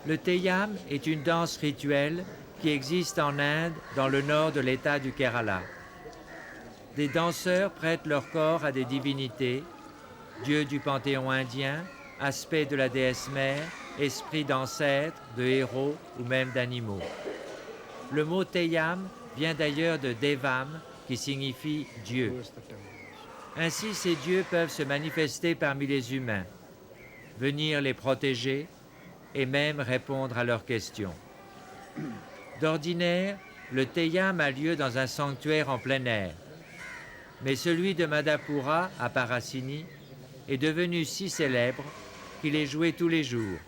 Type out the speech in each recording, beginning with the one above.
Le Theyyam est une danse rituelle qui existe en Inde, dans le nord de l'État du Kerala. Des danseurs prêtent leur corps à des divinités, dieux du panthéon indien, aspects de la déesse mère, esprits d'ancêtres, de héros ou même d'animaux. Le mot Theyyam vient d'ailleurs de Devam, qui signifie Dieu. Ainsi, ces dieux peuvent se manifester parmi les humains, venir les protéger et même répondre à leurs questions. D'ordinaire, le Theyyam a lieu dans un sanctuaire en plein air. Mais celui de Madhapura, à Parasini, est devenu si célèbre qu'il est joué tous les jours.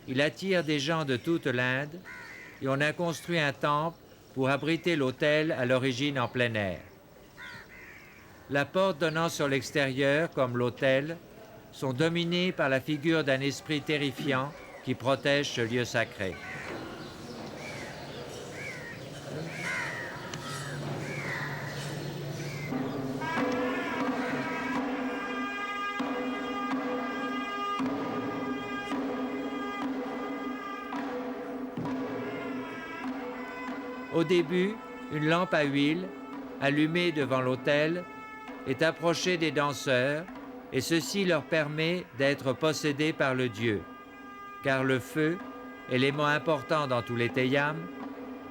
Il attire des gens de toute l'Inde et on a construit un temple pour abriter l'autel à l'origine en plein air. La porte donnant sur l'extérieur, comme l'autel, sont dominées par la figure d'un esprit terrifiant qui protège ce lieu sacré. Au début, une lampe à huile, allumée devant l'autel, est approchée des danseurs et ceci leur permet d'être possédés par le dieu, car le feu, élément important dans tous les Theyyams,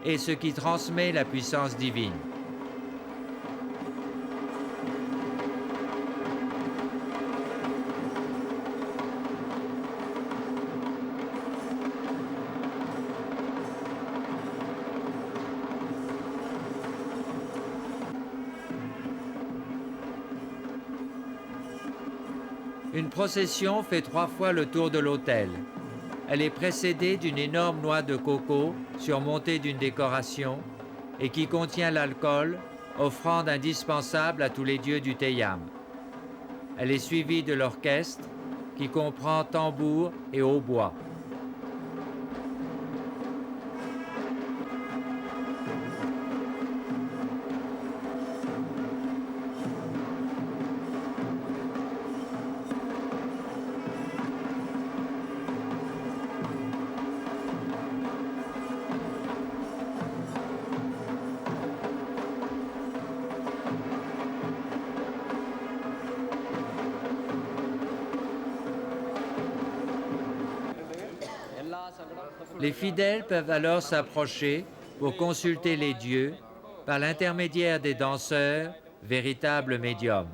est ce qui transmet la puissance divine. Une procession fait 3 fois le tour de l'autel. Elle est précédée d'une énorme noix de coco surmontée d'une décoration et qui contient l'alcool, offrande indispensable à tous les dieux du Theyyam. Elle est suivie de l'orchestre qui comprend tambour et hautbois. Les fidèles peuvent alors s'approcher pour consulter les dieux par l'intermédiaire des danseurs, véritables médiums.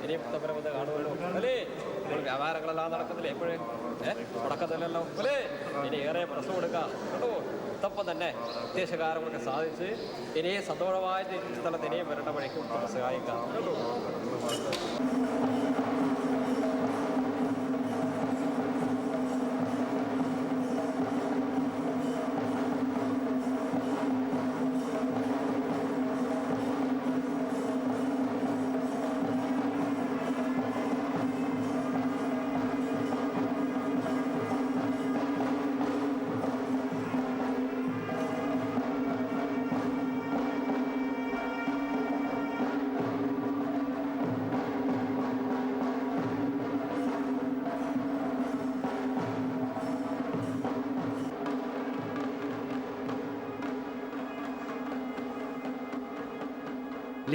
ഇനിയും തപ്പനമൊന്ന് കാണുമല്ലോ അല്ലേ? ഇപ്പോൾ വ്യാപാരങ്ങളെല്ലാം നടക്കുന്നില്ലേ? എപ്പോഴും മുടക്കത്തില്ലല്ലോ അല്ലേ? ഇനി ഏറെ പ്രശ്നം കൊടുക്കാം കേട്ടോ. ഇതപ്പം തന്നെ ഉദ്ദേശകാരങ്ങളൊക്കെ സാധിച്ച് ഇനിയും സന്തോഷമായ സ്ഥലത്ത് ഇനിയും വരേണ്ട വഴിക്കും നമുക്ക് സഹായിക്കാം കേട്ടോ.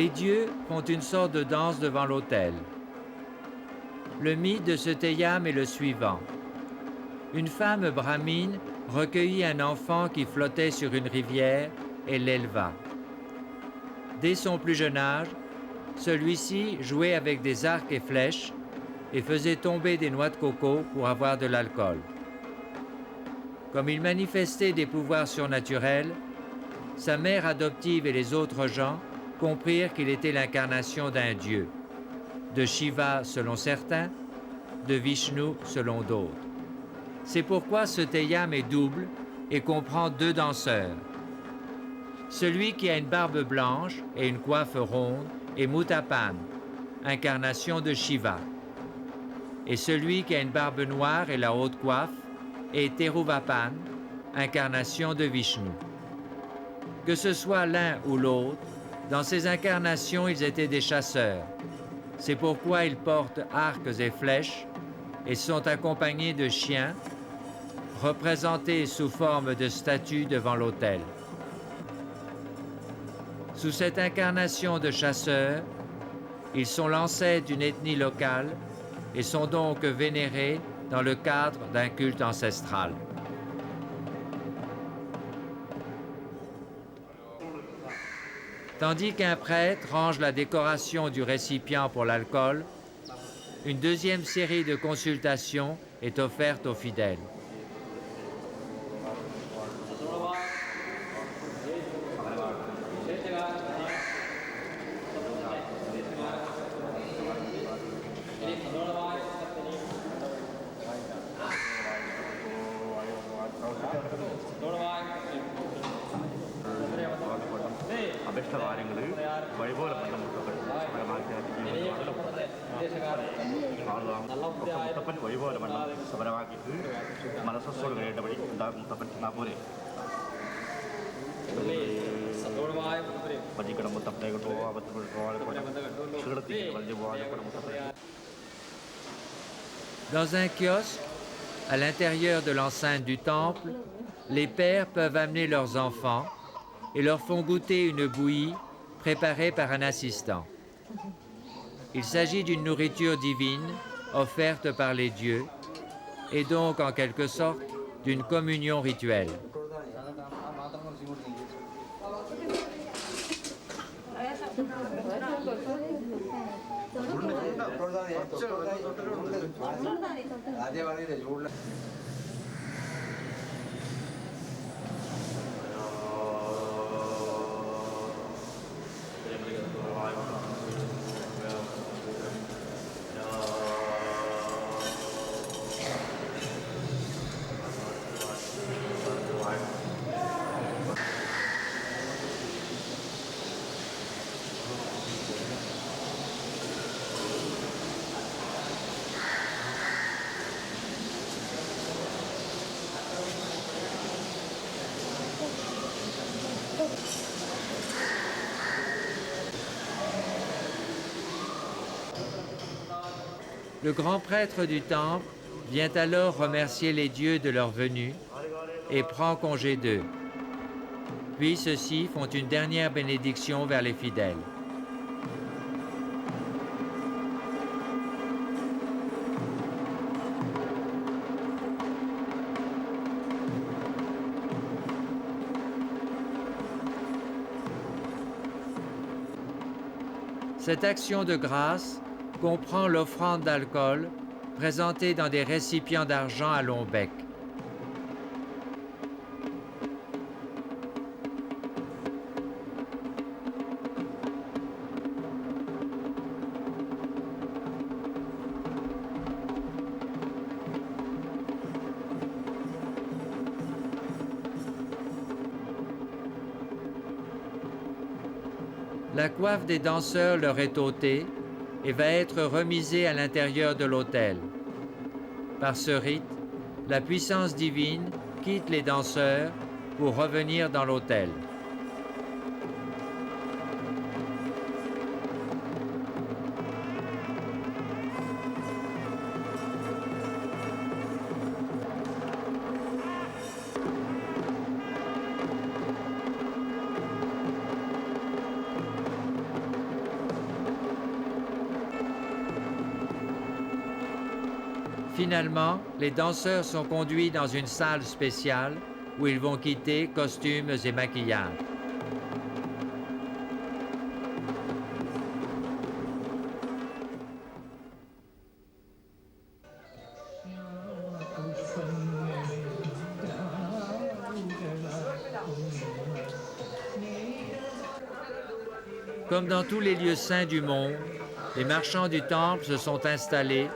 Les dieux font une sorte de danse devant l'autel. Le mythe de ce Theyyam est le suivant. Une femme brahmine recueillit un enfant qui flottait sur une rivière et l'éleva. Dès son plus jeune âge, celui-ci jouait avec des arcs et flèches et faisait tomber des noix de coco pour avoir de l'alcool. Comme il manifestait des pouvoirs surnaturels, sa mère adoptive et les autres gens comprirent qu'il était l'incarnation d'un dieu, de Shiva selon certains, de Vishnu selon d'autres. C'est pourquoi ce Teyam est double et comprend 2 danseurs. Celui qui a une barbe blanche et une coiffe ronde est Mutapan, incarnation de Shiva. Et celui qui a une barbe noire et la haute coiffe est Teruvapan, incarnation de Vishnu. Que ce soit l'un ou l'autre, dans ces incarnations, ils étaient des chasseurs. C'est pourquoi ils portent arcs et flèches et sont accompagnés de chiens, représentés sous forme de statues devant l'autel. Sous cette incarnation de chasseurs, ils sont l'ancêtre d'une ethnie locale et sont donc vénérés dans le cadre d'un culte ancestral. Tandis qu'un prêtre range la décoration du récipient pour l'alcool, une deuxième série de consultations est offerte aux fidèles. Dans un kiosque, à l'intérieur de l'enceinte du temple, les pères peuvent amener leurs enfants et leur font goûter une bouillie préparée par un assistant. Il s'agit d'une nourriture divine offerte par les dieux et donc en quelque sorte d'une communion rituelle. Le grand prêtre du temple vient alors remercier les dieux de leur venue et prend congé d'eux. Puis ceux-ci font une dernière bénédiction vers les fidèles. Cette action de grâce comprend l'offrande d'alcool présentée dans des récipients d'argent à long bec. La coiffe des danseurs leur est ôtée et va être remisée à l'intérieur de l'autel. Par ce rite, la puissance divine quitte les danseurs pour revenir dans l'autel. Finalement, les danseurs sont conduits dans une salle spéciale où ils vont quitter costumes et maquillages. Comme dans tous les lieux saints du monde, les marchands du temple se sont installés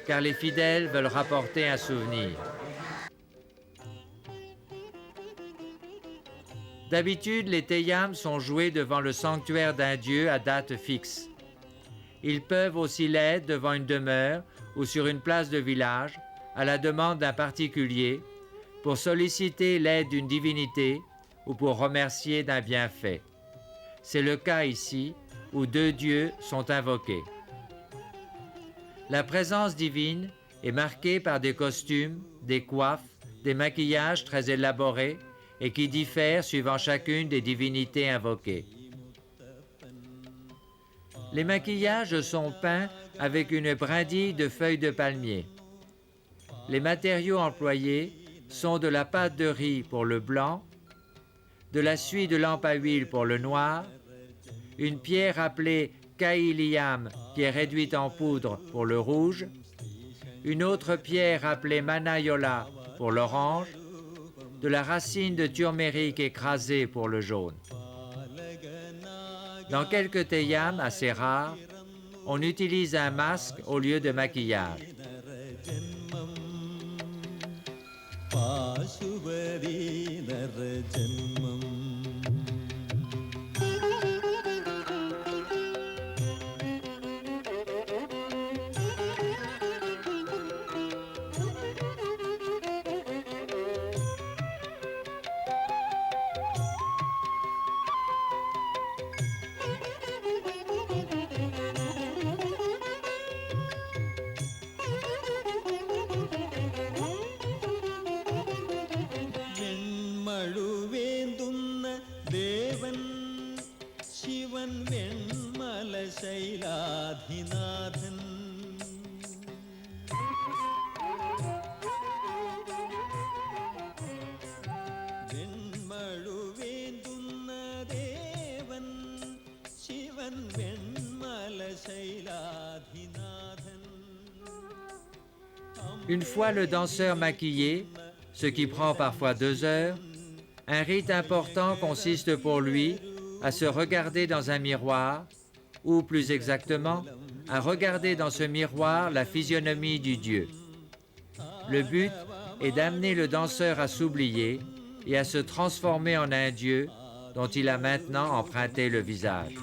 car les fidèles veulent rapporter un souvenir. D'habitude, les Teyam sont joués devant le sanctuaire d'un dieu à date fixe. Ils peuvent aussi l'être devant une demeure ou sur une place de village, à la demande d'un particulier, pour solliciter l'aide d'une divinité ou pour remercier d'un bienfait. C'est le cas ici, où deux dieux sont invoqués. La présence divine est marquée par des costumes, des coiffes, des maquillages très élaborés et qui diffèrent suivant chacune des divinités invoquées. Les maquillages sont peints avec une brindille de feuilles de palmier. Les matériaux employés sont de la pâte de riz pour le blanc, de la suie de lampe à huile pour le noir, une pierre appelée kailiam qui est réduite en poudre pour le rouge, une autre pierre appelée manayola pour l'orange, de la racine de turméric écrasée pour le jaune. Dans quelques Teyam assez rares, on utilise un masque au lieu de maquillage. Une fois le danseur maquillé, ce qui prend parfois 2 heures, un rite important consiste pour lui à se regarder dans un miroir, ou plus exactement, à regarder dans ce miroir la physionomie du dieu. Le but est d'amener le danseur à s'oublier et à se transformer en un dieu dont il a maintenant emprunté le visage.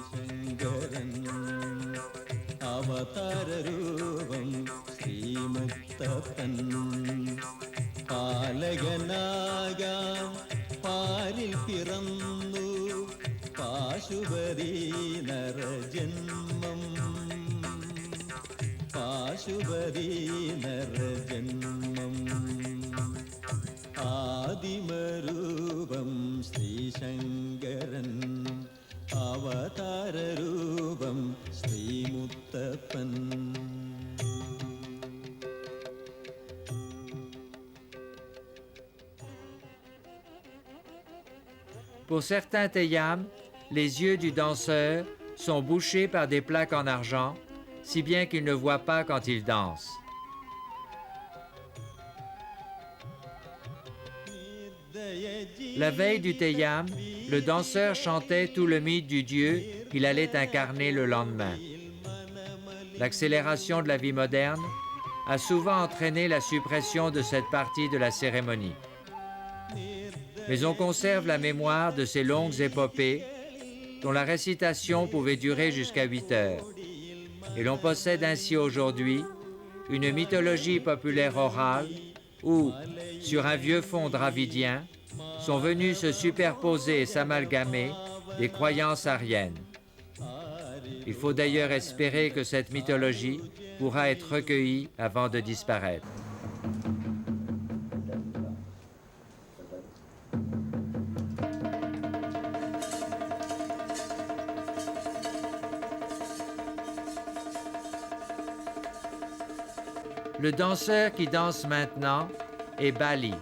Pour certains Teyam, les yeux du danseur sont bouchés par des plaques en argent, si bien qu'il ne voit pas quand il danse. La veille du Teyam, le danseur chantait tout le mythe du dieu qu'il allait incarner le lendemain. L'accélération de la vie moderne a souvent entraîné la suppression de cette partie de la cérémonie. Mais on conserve la mémoire de ces longues épopées dont la récitation pouvait durer jusqu'à 8 heures. Et l'on possède ainsi aujourd'hui une mythologie populaire orale où, sur un vieux fond dravidien, sont venus se superposer et s'amalgamer des croyances aryennes. Il faut d'ailleurs espérer que cette mythologie pourra être recueillie avant de disparaître. Le danseur qui danse maintenant est Bali,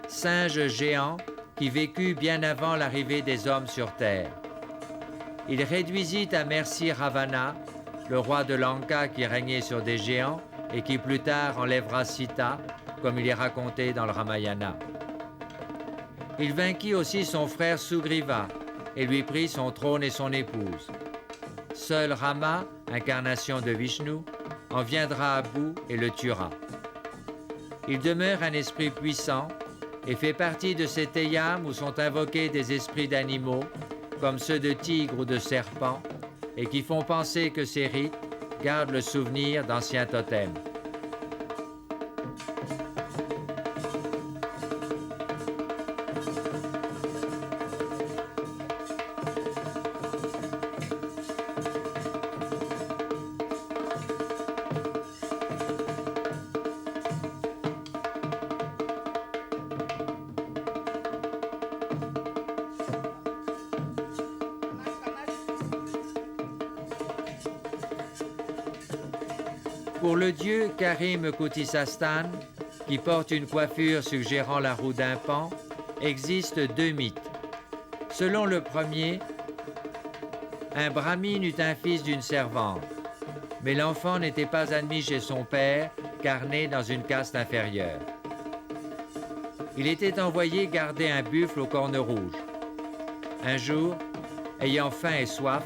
singe géant qui vécut bien avant l'arrivée des hommes sur Terre. Il réduisit à merci Ravana, le roi de Lanka qui régnait sur des géants et qui plus tard enlèvera Sita, comme il est raconté dans le Ramayana. Il vainquit aussi son frère Sugriva et lui prit son trône et son épouse. Seul Rama, incarnation de Vishnu, en viendra à bout et le tuera. Il demeure un esprit puissant et fait partie de ces teyam où sont invoqués des esprits d'animaux, comme ceux de tigres ou de serpents, et qui font penser que ces rites gardent le souvenir d'anciens totems. Pour le dieu Karim Koutisastan, qui porte une coiffure suggérant la roue d'un pan, existent deux mythes. Selon le premier, un brahmine eut un fils d'une servante, mais l'enfant n'était pas admis chez son père, car né dans une caste inférieure. Il était envoyé garder un buffle aux cornes rouges. Un jour, ayant faim et soif,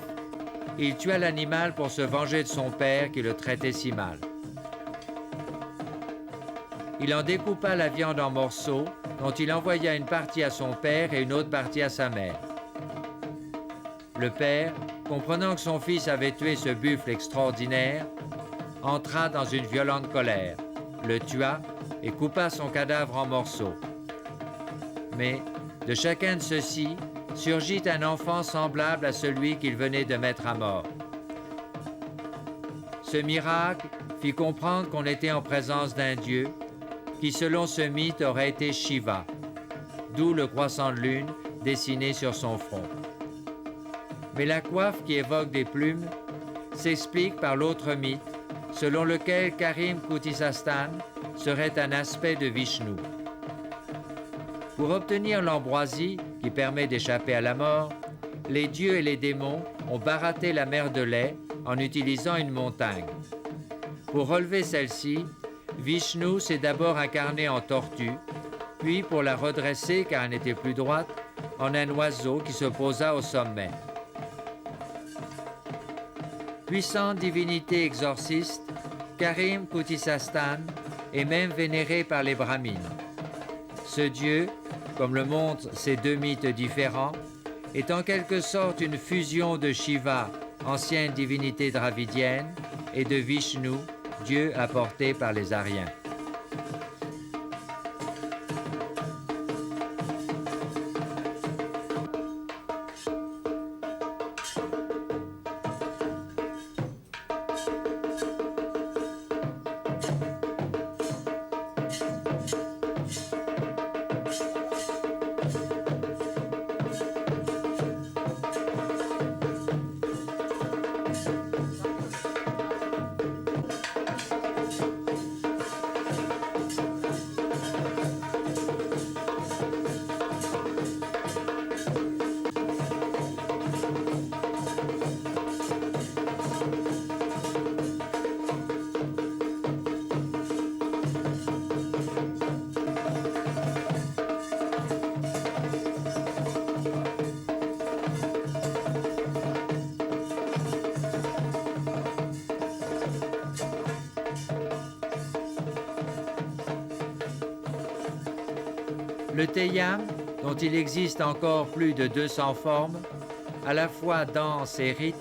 il tua l'animal pour se venger de son père qui le traitait si mal. Il en découpa la viande en morceaux, dont il envoya une partie à son père et une autre partie à sa mère. Le père, comprenant que son fils avait tué ce buffle extraordinaire, entra dans une violente colère, le tua et coupa son cadavre en morceaux. Mais de chacun de ceux-ci surgit un enfant semblable à celui qu'il venait de mettre à mort. Ce miracle fit comprendre qu'on était en présence d'un dieu qui, selon ce mythe, aurait été Shiva, d'où le croissant de lune dessiné sur son front. Mais la coiffe qui évoque des plumes s'explique par l'autre mythe, selon lequel Karim Koutisastan serait un aspect de Vishnu. Pour obtenir l'ambroisie qui permet d'échapper à la mort, les dieux et les démons ont baratté la mer de lait en utilisant une montagne. Pour relever celle-ci, Vishnu s'est d'abord incarné en tortue, puis pour la redresser car elle n'était plus droite, en un oiseau qui se posa au sommet. Puissante divinité exorciste, Karim Koutisastan est même vénéré par les brahmines. Ce dieu, comme le montrent ces deux mythes différents, est en quelque sorte une fusion de Shiva, ancienne divinité dravidienne, et de Vishnu, dieu apporté par les Aryens. Le Teyam, dont il existe encore plus de 200 formes, à la fois danse et rite,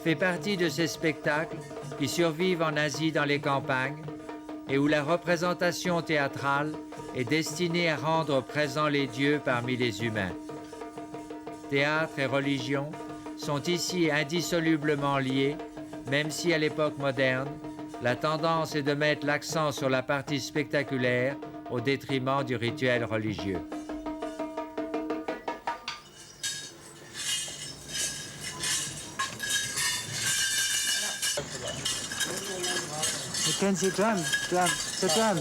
fait partie de ces spectacles qui survivent en Asie dans les campagnes et où la représentation théâtrale est destinée à rendre présents les dieux parmi les humains. Théâtre et religion sont ici indissolublement liés, même si à l'époque moderne, la tendance est de mettre l'accent sur la partie spectaculaire au détriment du rituel religieux. Mackenzie, drum, sit down.